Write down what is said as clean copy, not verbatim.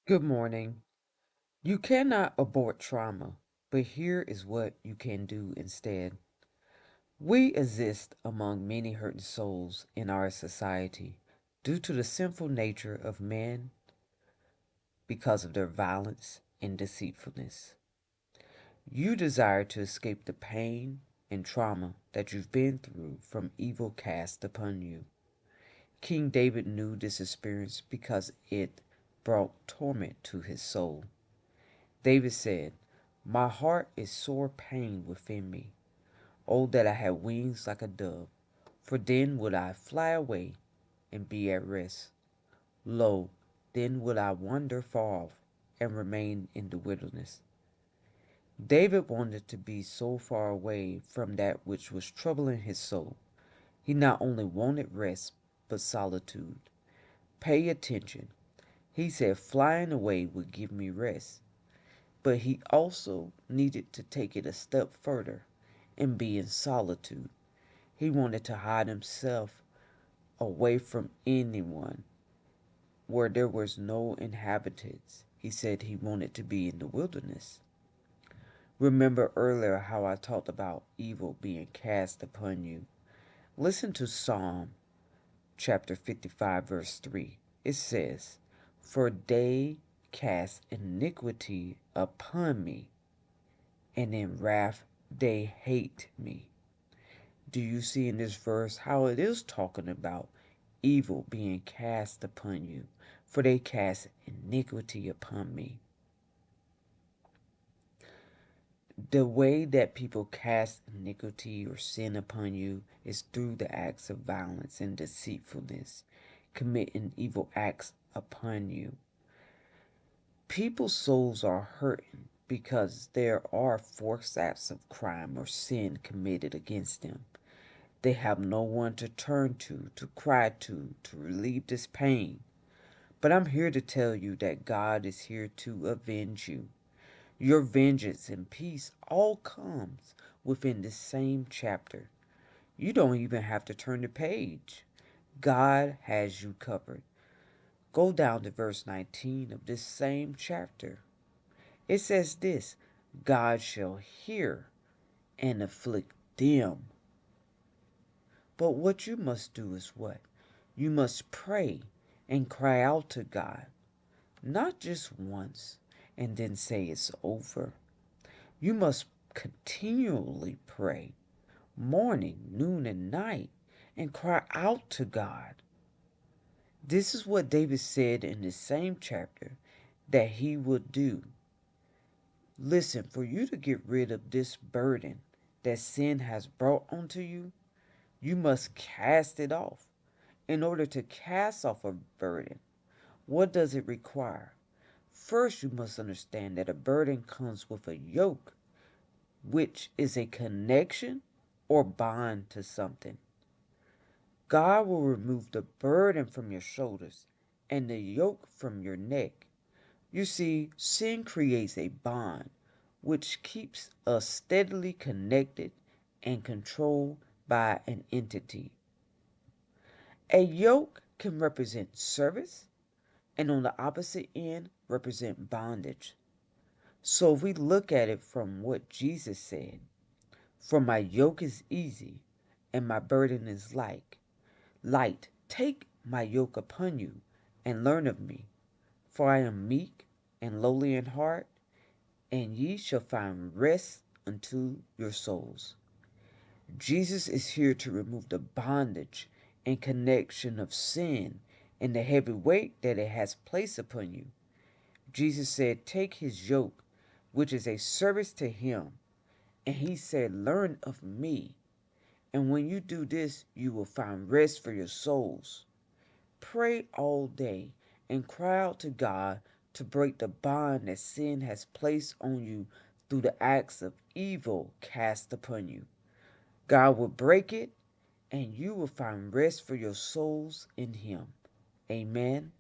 Good morning. You cannot abort trauma, but here is what you can do instead. We exist among many hurting souls in our society due to the sinful nature of men because of their violence and deceitfulness. You desire to escape the pain and trauma that you've been through from evil cast upon you. King David knew this experience because it brought torment to his soul. David said, "My heart is sore pained within me. Oh, that I had wings like a dove, for then would I fly away and be at rest. Lo, then would I wander far off and remain in the wilderness." David wanted to be so far away from that which was troubling his soul. He not only wanted rest, but solitude. Pay attention. He said flying away would give me rest. But he also needed to take it a step further and be in solitude. He wanted to hide himself away from anyone where there was no inhabitants. He said he wanted to be in the wilderness. Remember earlier how I talked about evil being cast upon you. Listen to Psalm chapter 55 verse 3. It says, "For they cast iniquity upon me, and in wrath they hate me." Do you see in this verse how it is talking about evil being cast upon you? For they cast iniquity upon me. The way that people cast iniquity or sin upon you is through the acts of violence and deceitfulness, committing evil acts upon you. People's souls are hurting because there are forced acts of crime or sin committed against them. They have no one to turn to cry to relieve this pain. But I'm here to tell you that God is here to avenge you. Your vengeance and peace all comes within this same chapter. You don't even have to turn the page. God has you covered. Go down to verse 19 of this same chapter. It says this, "God shall hear and afflict them." But what you must do is what? You must pray and cry out to God, not just once and then say it's over. You must continually pray, morning, noon, and night, and cry out to God. This is what David said in the same chapter that he would do. Listen, for you to get rid of this burden that sin has brought onto you, you must cast it off. In order to cast off a burden, what does it require? First, you must understand that a burden comes with a yoke, which is a connection or bond to something. God will remove the burden from your shoulders and the yoke from your neck. You see, sin creates a bond which keeps us steadily connected and controlled by an entity. A yoke can represent service, and on the opposite end represent bondage. So if we look at it from what Jesus said, "For my yoke is easy and my burden is light. Take my yoke upon you and learn of me, for I am meek and lowly in heart, and ye shall find rest unto your souls." Jesus is here to remove the bondage and connection of sin and the heavy weight that it has placed upon you. Jesus said, "Take his yoke," which is a service to him. And he said, "Learn of me." And when you do this, you will find rest for your souls. Pray all day and cry out to God to break the bond that sin has placed on you through the acts of evil cast upon you. God will break it and you will find rest for your souls in him. Amen.